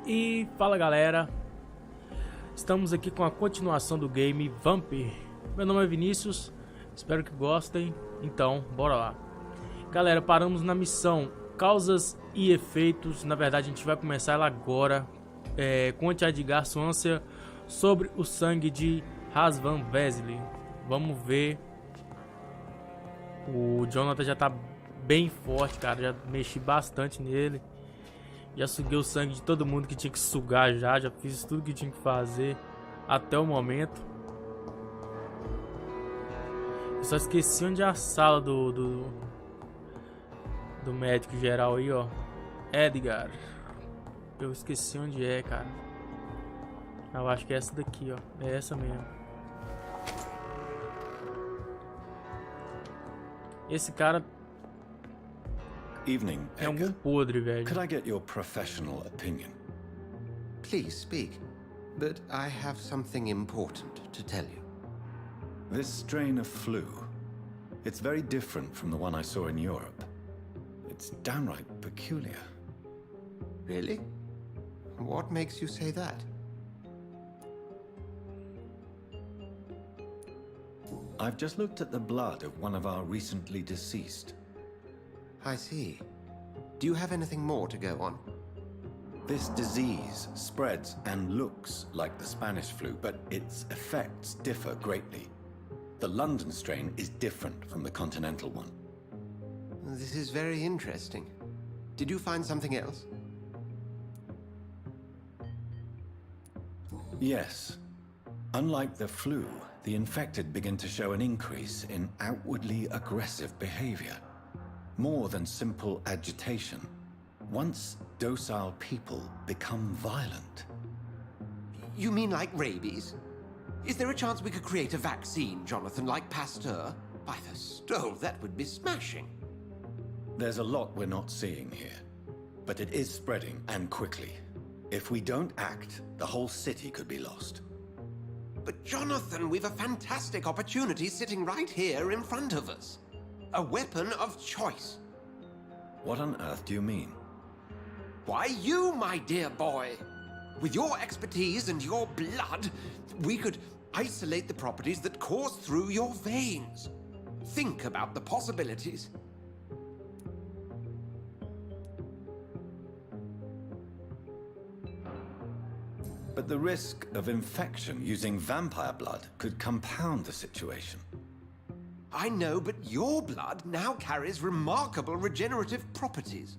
E fala galera, estamos aqui com a continuação do game Vampyr. Meu nome é Vinícius, espero que gostem, então bora lá. Galera, paramos na missão Causas e Efeitos, na verdade a gente vai começar ela agora. Conte a Edgar sua ânsia sobre o sangue de Van Wesley. Vamos ver. O Jonathan já tá bem forte, cara, já mexi bastante nele. Já suguei o sangue de todo mundo que tinha que sugar já fiz tudo que tinha que fazer até o momento. Eu só esqueci onde é a sala do médico geral aí, ó. Edgar. Eu esqueci onde é, cara. Eu acho que é essa daqui, ó. É essa mesmo. Esse cara Evening, é algum Edgar. podre, velho. Could I get your professional opinion? Please speak, but I have something important to tell you. This strain of flu, it's very different from the one I saw in Europe. It's downright peculiar. Really? What makes you say that? I've just looked at the blood of one of our recently deceased. I see. Do you have anything more to go on? This disease spreads and looks like the Spanish flu, but its effects differ greatly. The London strain is different from the continental one. This is very interesting. Did you find something else? Yes. Unlike the flu, the infected begin to show an increase in outwardly aggressive behavior. More than simple agitation. Once docile people become violent. You mean like rabies? Is there a chance we could create a vaccine, Jonathan, like Pasteur? By the stole, that would be smashing. There's a lot we're not seeing here. But it is spreading, and quickly. If we don't act, the whole city could be lost. But Jonathan, we've a fantastic opportunity sitting right here in front of us. A weapon of choice. What on earth do you mean? Why, you, my dear boy. With your expertise and your blood, we could isolate the properties that course through your veins. Think about the possibilities. But the risk of infection using vampire blood could compound the situation. I know, but your blood now carries remarkable regenerative properties.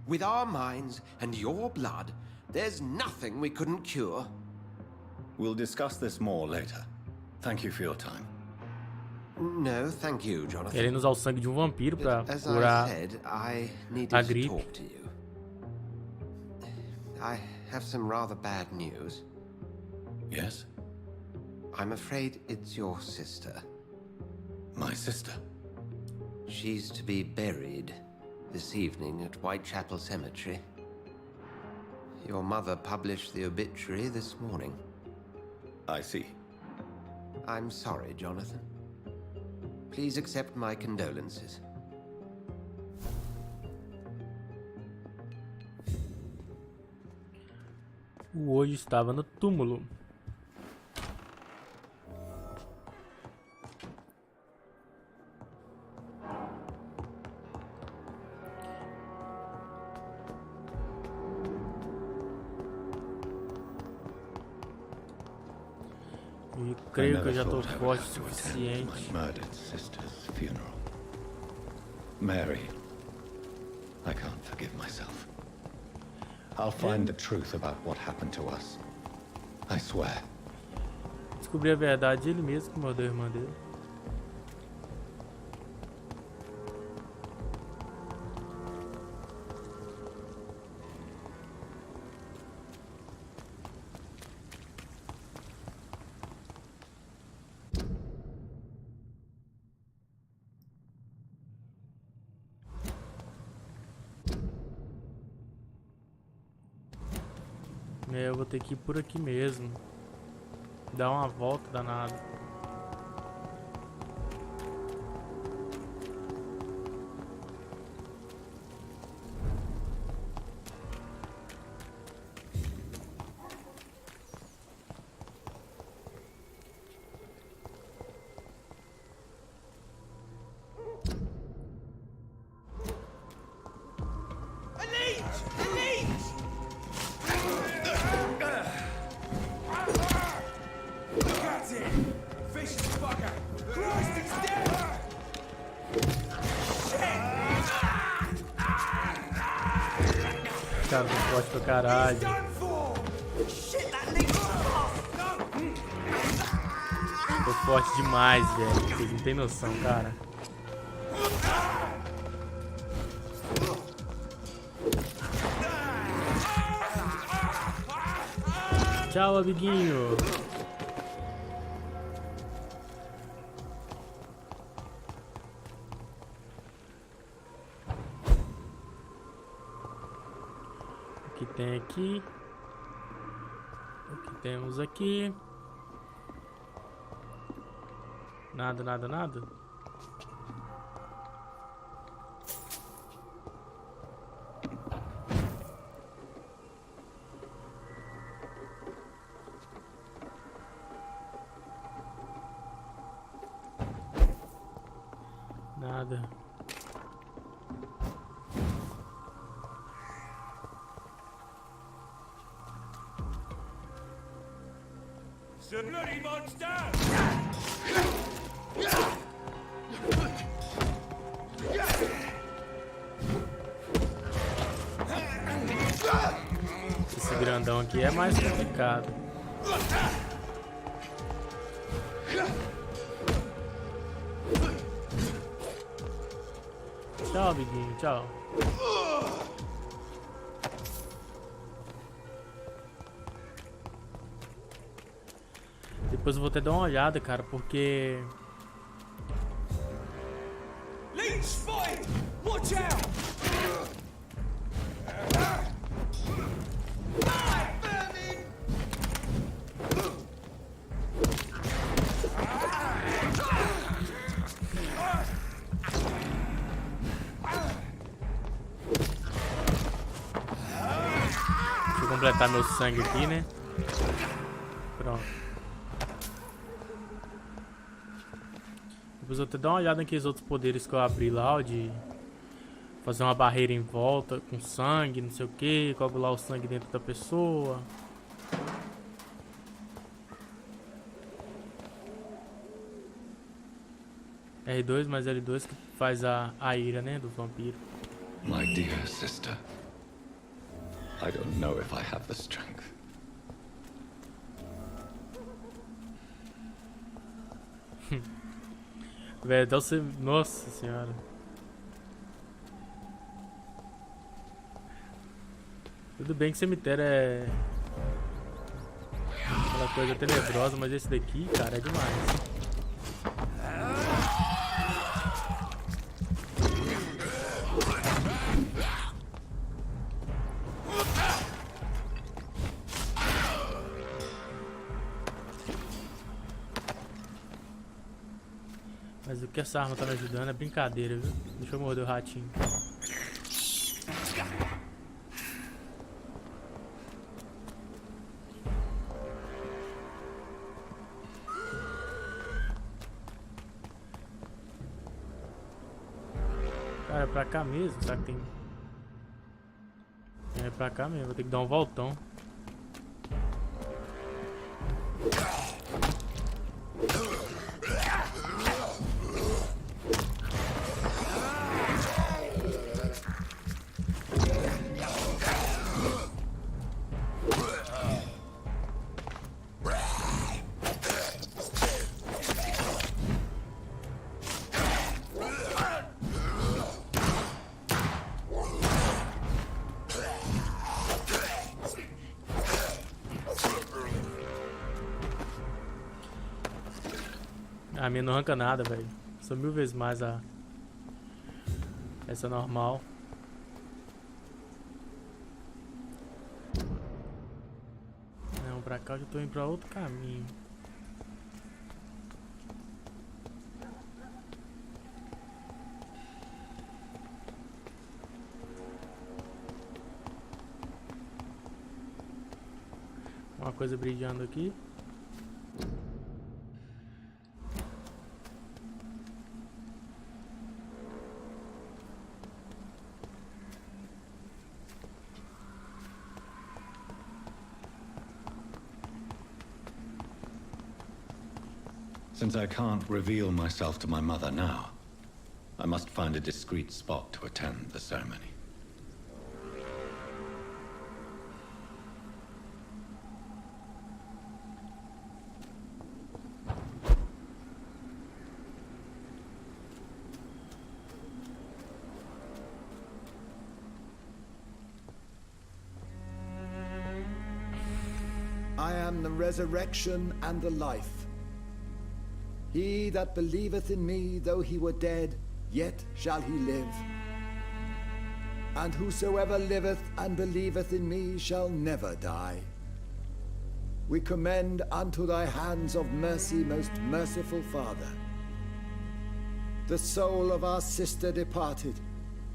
With our minds and your blood, there's nothing we couldn't cure. We'll discuss this more later. Thank you for your time. No, thank you, Jonathan. Querendo usar o sangue de um vampiro pra As curar I said, I needed a to gripe. talk to you. I have some rather bad news. Yes? I'm afraid it's your sister. My sister? She's to be buried this evening at Whitechapel Cemetery. Your mother published the obituary this morning. I see. I'm sorry, Jonathan. Please accept my condolences. O olho estava no túmulo. E creio que eu já estou forte o suficiente. My murdered sister's funeral. Mary, I can't forgive myself. I'll find the truth about what happened to us. I swear. Descobri a verdade, ele mesmo que mandou a irmã dele. Eu vou ter que ir por aqui mesmo. Dar uma volta danada. Cara, tô forte pra caralho. Tô forte demais, velho. Vocês não tem noção, cara. Tchau, amiguinho. O que tem aqui? O que temos aqui? Nada, nada, nada. Nada. Bloody monster! Esse grandão aqui é mais complicado. Tchau, amiguinho, tchau. Depois eu vou até dar uma olhada, cara, porque... Leech boy! Watch out! Deixa eu completar meu sangue aqui, né? Pronto. Depois eu vou até dar uma olhada naqueles outros poderes que eu abri lá, ó, de fazer uma barreira em volta com sangue, não sei o que, coagular o sangue dentro da pessoa. R2 mais L2 que faz a ira, né, do vampiro. My dear sister, I don't know if I have the strength. Velho, então você... Nossa senhora. Tudo bem que cemitério é... aquela coisa tenebrosa, mas esse daqui, cara, é demais. Mas o que essa arma tá me ajudando é brincadeira, viu? Deixa eu morder o ratinho. Cara, é pra cá mesmo? Será que tem... É pra cá mesmo, vou ter que dar um voltão. A minha não arranca nada, velho. Sou 1000 vezes mais a... essa normal. Não, pra cá eu já tô indo pra outro caminho. Uma coisa brilhando aqui. Since I can't reveal myself to my mother now, I must find a discreet spot to attend the ceremony. I am the resurrection and the life. He that believeth in me, though he were dead, yet shall he live. And whosoever liveth and believeth in me shall never die. We commend unto thy hands of mercy, most merciful Father, the soul of our sister departed,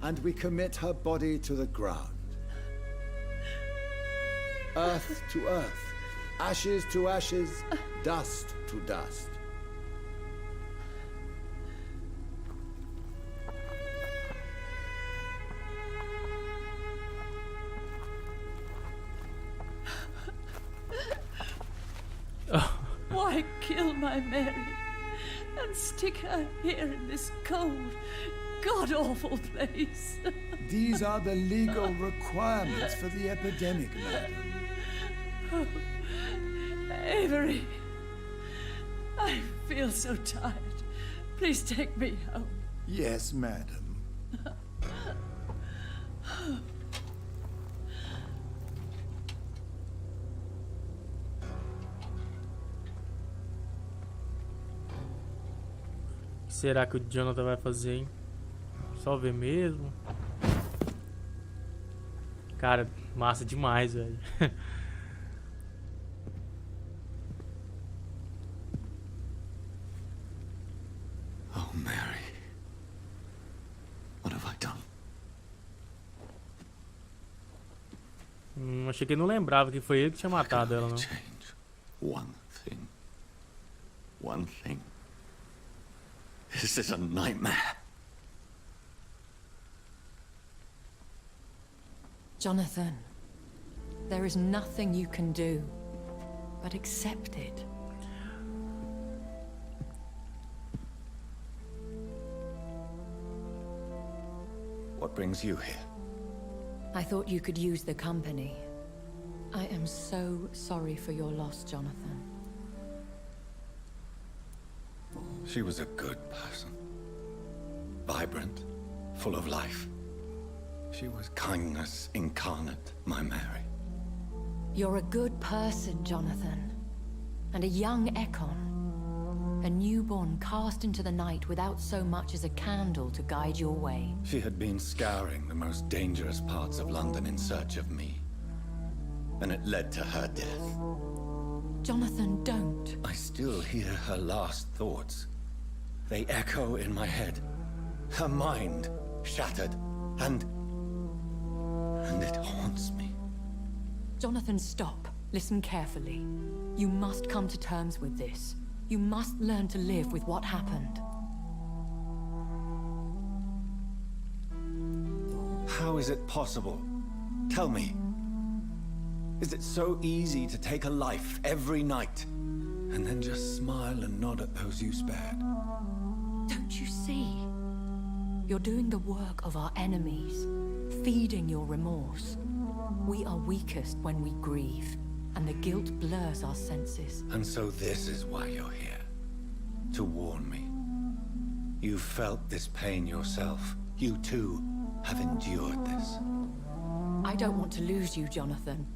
and we commit her body to the ground. Earth to earth, ashes to ashes, dust to dust. Why kill my Mary and stick her here in this cold, god-awful place? These are the legal requirements for the epidemic, madam. Oh, Avery, I feel so tired. Please take me home. Yes, madam. O que será que o Jonathan vai fazer, hein? Só ver mesmo. Cara, massa demais, velho. Oh, Mary. What have I done? Achei que ele não lembrava que foi ele que tinha matado ela, não. Change one thing. One thing. This is a nightmare. Jonathan, there is nothing you can do but accept it. What brings you here? I thought you could use the company. I am so sorry for your loss, Jonathan. She was a good person. Vibrant, full of life. She was kindness incarnate, my Mary. You're a good person, Jonathan. And a young Ekon. A newborn cast into the night without so much as a candle to guide your way. She had been scouring the most dangerous parts of London in search of me. And it led to her death. Jonathan, don't. I still hear her last thoughts. They echo in my head. Her mind shattered, and it haunts me. Jonathan, stop. Listen carefully. You must come to terms with this. You must learn to live with what happened. How is it possible? Tell me. Is it so easy to take a life every night, and then just smile and nod at those you spared? Don't you see? You're doing the work of our enemies, feeding your remorse. We are weakest when we grieve, and the guilt blurs our senses. And so this is why you're here. To warn me. You felt this pain yourself. You too have endured this. I don't want to lose you, Jonathan.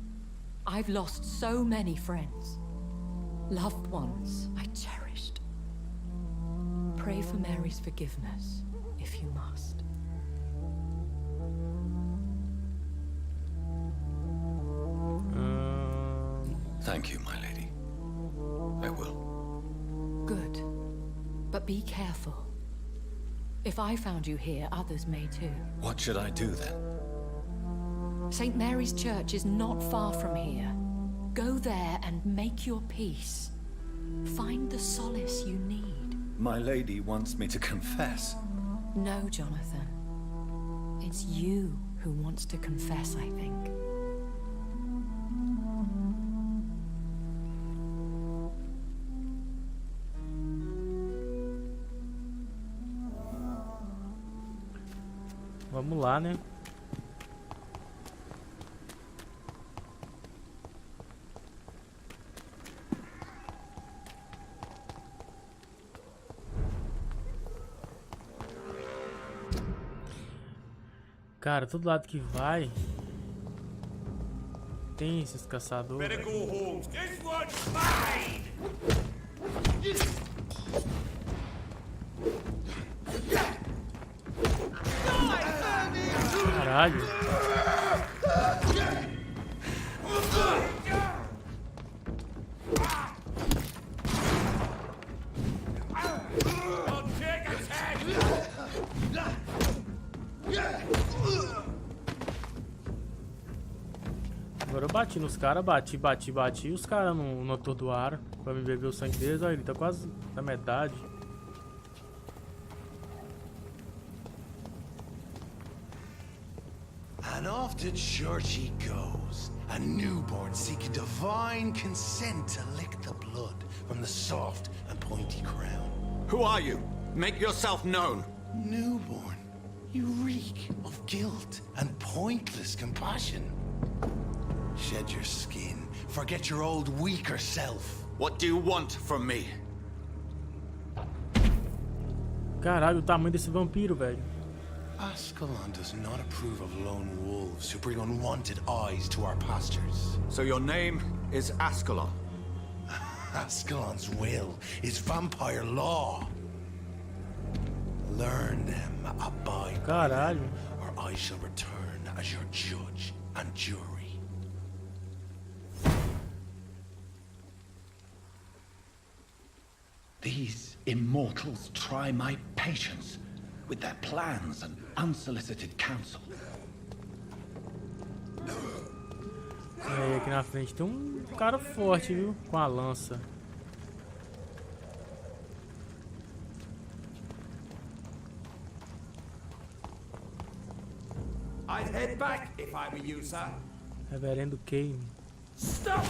I've lost so many friends. Loved ones I cherished. Pray for Mary's forgiveness, if you must. Thank you, my lady. I will. Good. But be careful. If I found you here, others may too. What should I do then? St. Mary's Church is not far from here. Go there and make your peace. Find the solace you need. My lady wants me to confess. No, Jonathan. It's you who wants to confess, I think. Vamos lá, né? Cara, todo lado que vai tem esses caçadores. Medical horns. This one's mine! Caralho. I'll take its head! Agora eu bati nos caras, bati. E os caras não atordoaram pra me beber o sangue deles. Olha, ele tá quase na metade. And off to church he goes, a newborn seeking divine consent to lick the blood from the soft and pointy crown. Who are you? Make yourself known. Newborn, you reek of guilt and pointless compassion. Shed your skin, forget your old weaker self. What do you want from me? Caralho, o tamanho desse vampiro, velho. Ascalon does not approve of lone wolves who bring unwanted eyes to our pastures. So your name is Ascalon. Ascalon's will is vampire law. Learn them, abide by Caralho. them, or I shall return as your judge and jury. These immortals try my patience with their plans and unsolicited counsel. E aí, aqui na frente tem um cara forte, viu? Com a lança. I'd head back if I were you, sir. Reverendo Kane. Stop!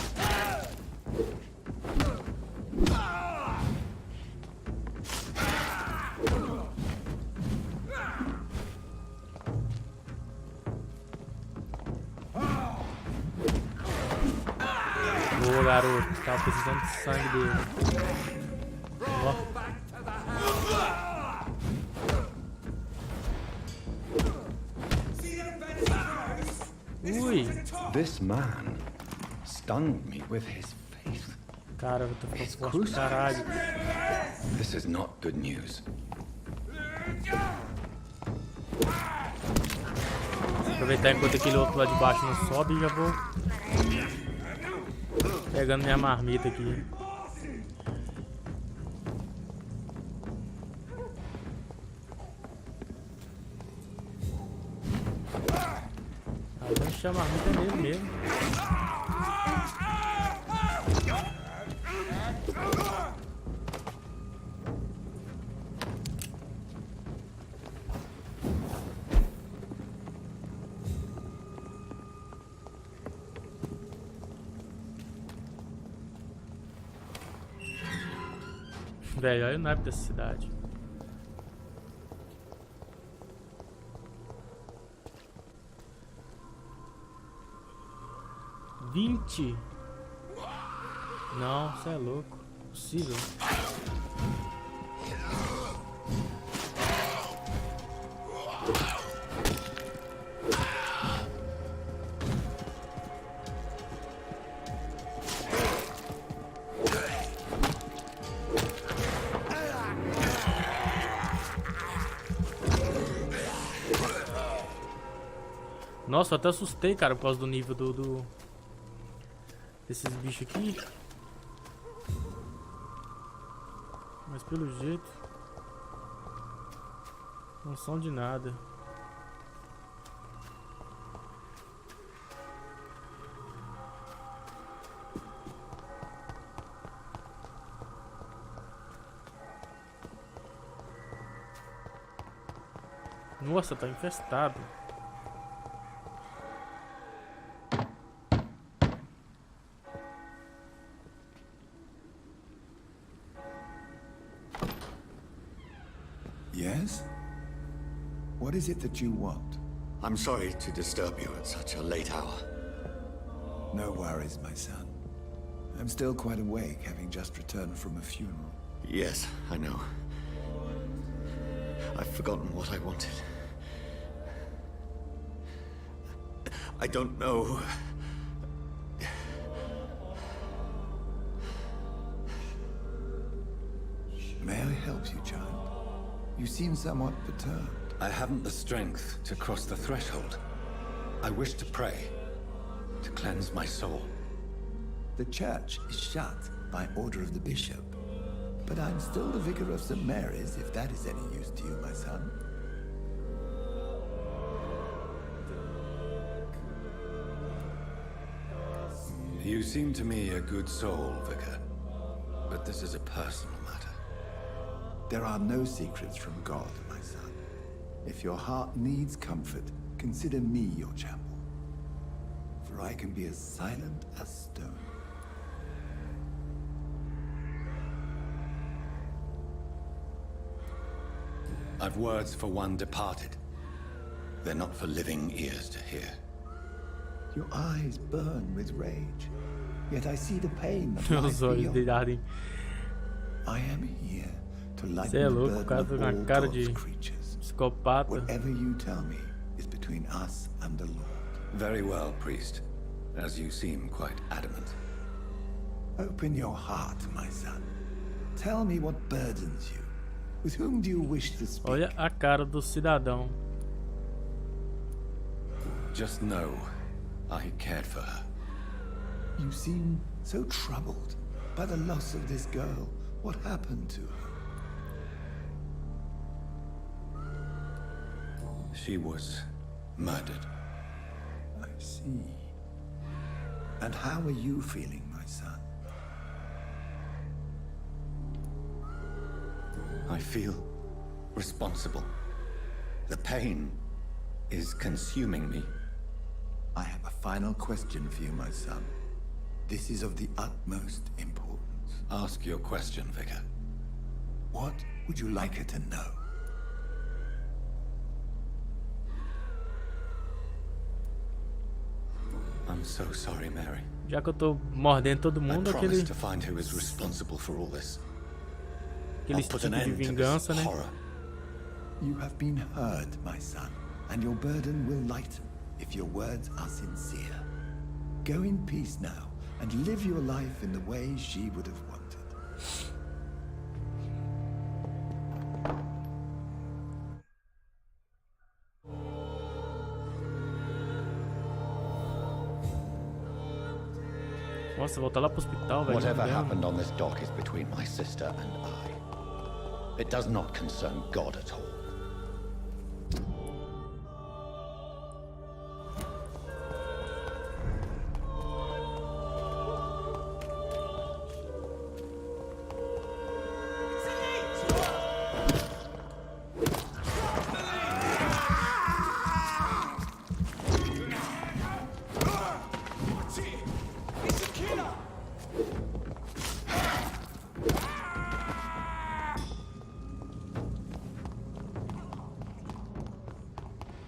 Boa, garoto. Tava precisando de sangue dele. Ó. Ui. This man stunned me with his faith. Cara, eu tô ficando forte pra caralho. This is not good news. Aproveitar enquanto aquele outro lá de baixo não sobe e já vou pegando minha marmita aqui. Aí vou encher a marmita nele mesmo. Velho, olha o naipe dessa cidade. $20? Não, você é louco. Possível. Nossa, eu até assustei, cara, por causa do nível desses bichos aqui. Mas pelo jeito não são de nada. Nossa, tá infestado. Yes? What is it that you want? I'm sorry to disturb you at such a late hour. No worries, my son. I'm still quite awake, having just returned from a funeral. Yes, I know. I've forgotten what I wanted. I don't know. May I help you, child? You seem somewhat perturbed. I haven't the strength to cross the threshold. I wish to pray, to cleanse my soul. The church is shut by order of the bishop. But I'm still the vicar of St. Mary's, if that is any use to you, my son. You seem to me a good soul, Vicar. But this is a personal matter. There are no secrets from God, my son. If your heart needs comfort, consider me your chapel. For I can be as silent as stone. I've words for one departed. They're not for living ears to hear. Your eyes burn with rage, yet I see the pain of Meus life olhos beyond. brilharem. I am here to Você lighten é the louco, o burden cara of tá com all uma cara God's de creatures. psicopata. Whatever you tell me is between us and the Lord. Very well, priest. As you seem quite adamant. Open your heart, my son. Tell me what burdens you. With whom do you wish to speak? Olha a cara do cidadão. Just know, I cared for her. You seem so troubled by the loss of this girl. What happened to her? She was murdered. I see. And how are you feeling, my son? I feel responsible. The pain is consuming me. I have a final question for you, my son. This is of the utmost importance. Ask your question, Vicar. What would you like her to know? I'm so sorry, Mary. Já que eu tô mordendo todo I mundo, promise to find who is responsible for all this. aquele I'll put an instinto de end to vingança, this né? horror. You have been heard, my son, and your burden will lighten if your words are sincere. Go in peace now, and live your life in the way she would have wanted. Nossa, voltar lá pro hospital, velho. Whatever Meu Deus. happened on this dock is between my sister and I. It does not concern God at all.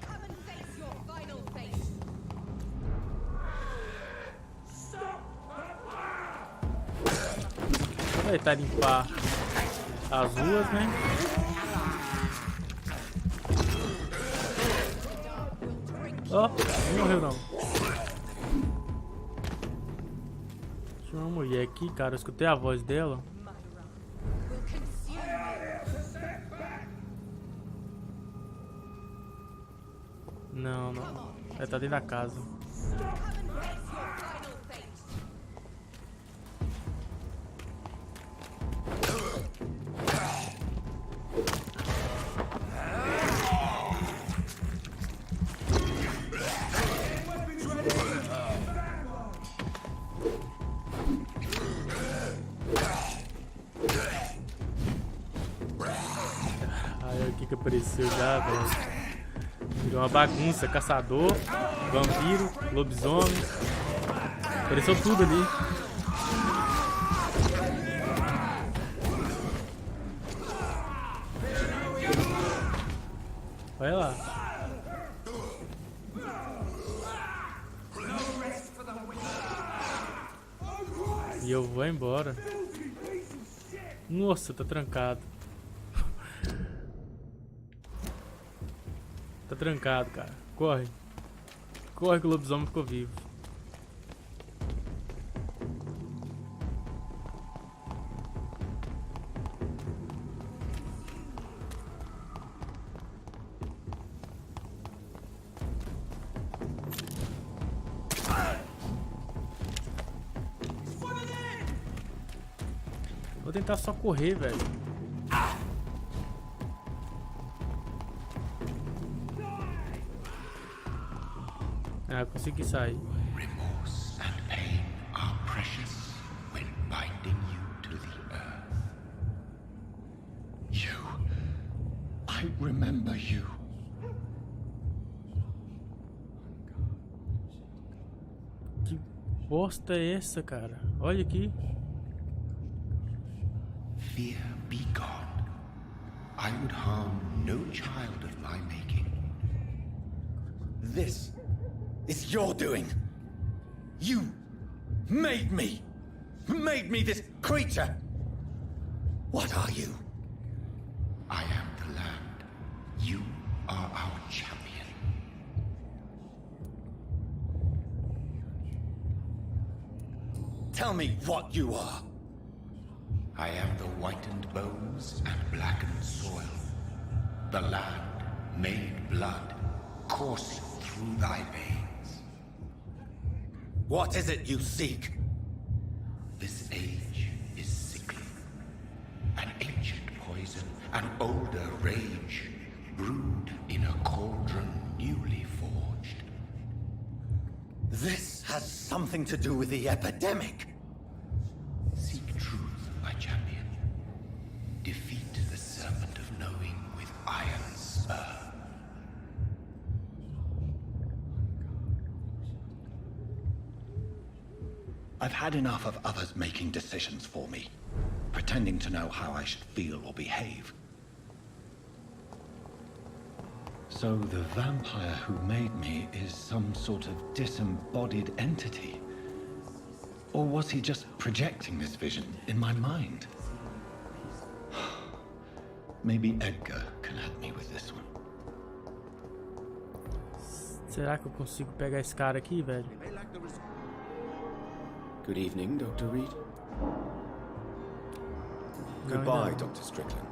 Come and face your final fate. Aproveitar e limpar as ruas, né? Ó, não morreu não. Tinha uma mulher aqui, cara. Eu escutei a voz dela. Will consume you. Não, não. Ela tá dentro da casa. Come and face your final fate. Aí o que apareceu já, velho? Virou uma bagunça, caçador, vampiro, lobisomem. Apareceu tudo ali. Olha lá. E eu vou embora. Nossa, tá trancado. Tá trancado, cara. Corre. Corre que o lobisomem ficou vivo. Vou tentar só correr, velho. Ah, consegui sair. Remorse and pain are precious when binding you to the earth. You. I remember you. Que bosta é essa, cara? Olha aqui. Fear be gone. I would harm no child of my making. This is your doing. You made me. Made me this creature. What are you? I am the land. You are our champion. Tell me what you are. I am the whitened bones and blackened soil. The land made blood coursing through thy veins. What is it you seek? This age is sickly. An ancient poison, an older rage, brewed in a cauldron newly forged. This has something to do with the epidemic. Seek truth, my champion. Defeat the serpent of knowing with iron spur. I've had enough of others making decisions for me, pretending to know how I should feel or behave. So the vampire who made me is some sort of disembodied entity? Or was he just projecting this vision in my mind? Maybe Edgar can help me with this one. Será que eu consigo pegar esse cara aqui, velho? Good evening, Dr. Reid. Goodbye, Dr. Strickland.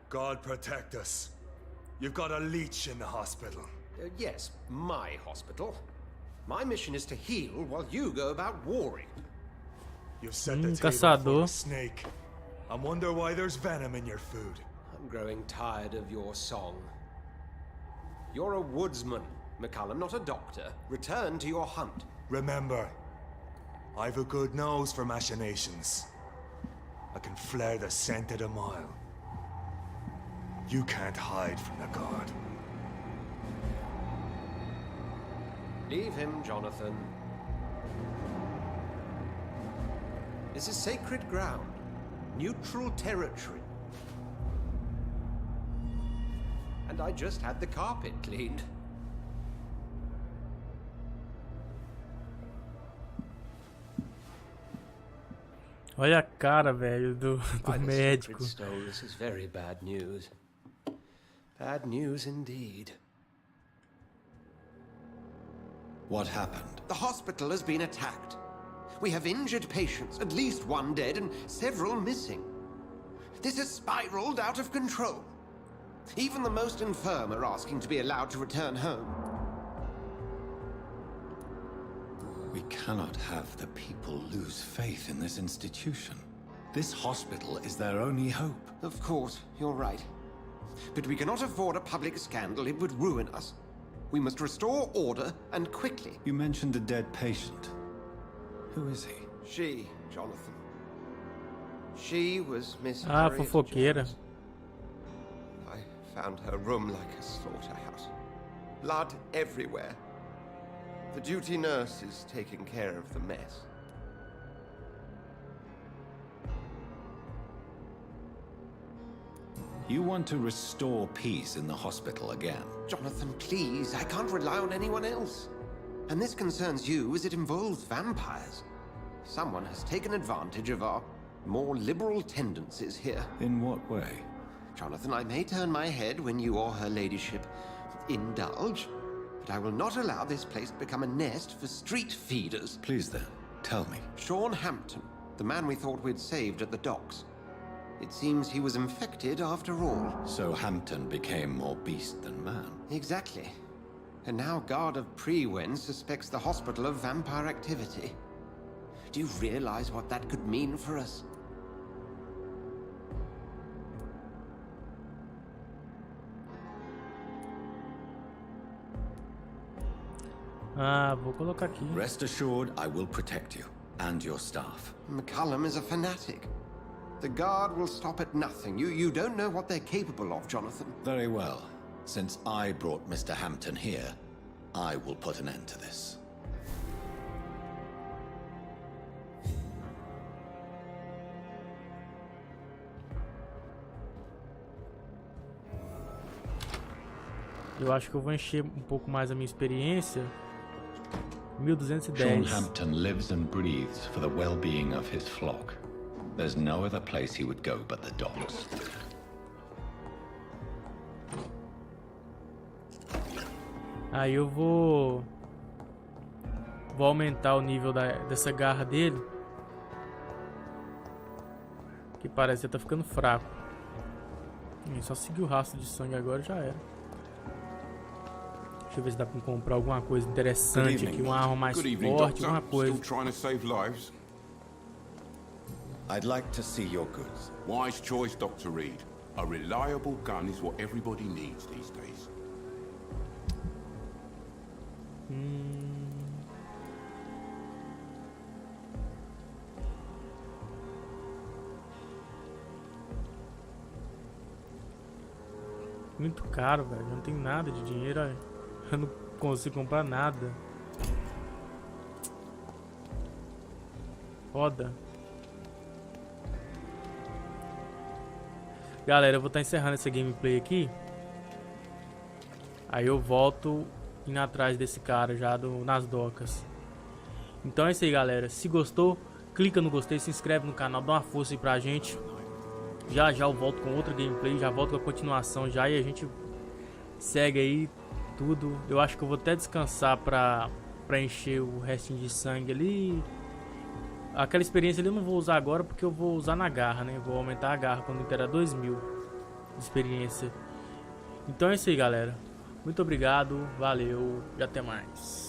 God protect us. You've got a leech in the hospital. Yes, my hospital. My mission is to heal while you go about warring. You've set the table caçador. for a snake. I wonder why there's venom in your food. I'm growing tired of your song. You're a woodsman, McCallum, not a doctor. Return to your hunt. Remember, I've a good nose for machinations. I can flare the scent at a mile. You can't hide from the god. Leave him, Jonathan. This is sacred ground. Neutral territory. And I just had the carpet cleaned. Olha a cara, velho, do By the médico. sacred stone, this is very bad news. Bad news indeed. What happened? The hospital has been attacked. We have injured patients, at least one dead and several missing. This has spiraled out of control. Even the most infirm are asking to be allowed to return home. We cannot have the people lose faith in this institution. This hospital is their only hope. Of course, you're right. But we cannot afford a public scandal. It would ruin us. We must restore order, and quickly. You mentioned the dead patient. Who is he? She, Jonathan. She was Miss Ah, Harriet fofoqueira. Jones. I found her room like a slaughterhouse. Blood everywhere. The duty nurse is taking care of the mess. You want to restore peace in the hospital again? Jonathan, please, I can't rely on anyone else. And this concerns you as it involves vampires. Someone has taken advantage of our more liberal tendencies here. In what way? Jonathan, I may turn my head when you or her ladyship indulge, but I will not allow this place to become a nest for street feeders. Please then, tell me. Sean Hampton, the man we thought we'd saved at the docks. It seems he was infected after all. So Hampton became more beast than man. Exactly. And now Guard of Prewen suspects the hospital of vampire activity. Do you realize what that could mean for us? Ah, vou colocar aqui. Rest assured, I will protect you and your staff. McCullum is a fanatic. The Guard will stop at nothing. You don't know what they're capable of, Jonathan. Very well. Since I brought Mr. Hampton here, I will put an end to this. Eu acho que eu vou encher um pouco mais a minha experiência. Sean 1210. Hampton lives and breathes for the well-being of his flock. There's no other place he would go but the docks. Aí eu vou aumentar o nível dessa garra dele, que parece que tá ficando fraco. Só seguir o rastro de sangue agora já era. Deixa eu ver se dá pra comprar alguma coisa interessante aqui, uma arma mais forte, alguma coisa. Still trying to save lives? I'd like to see your goods. Wise choice, Dr. Reid. A reliable gun is what everybody needs these days. Muito caro, velho. Eu não tenho nada de dinheiro. Eu não consigo comprar nada. Foda. Galera, eu vou estar encerrando essa gameplay aqui. Aí eu volto indo atrás desse cara já nas docas. Então é isso aí, galera. Se gostou, clica no gostei, se inscreve no canal, dá uma força aí pra gente. Já eu volto com outra gameplay, já volto com a continuação já e a gente segue aí tudo. Eu acho que eu vou até descansar pra encher o restinho de sangue ali. Aquela experiência ali eu não vou usar agora porque eu vou usar na garra, né? Vou aumentar a garra quando interar 2000 de experiência. Então é isso aí, galera. Muito obrigado, valeu e até mais.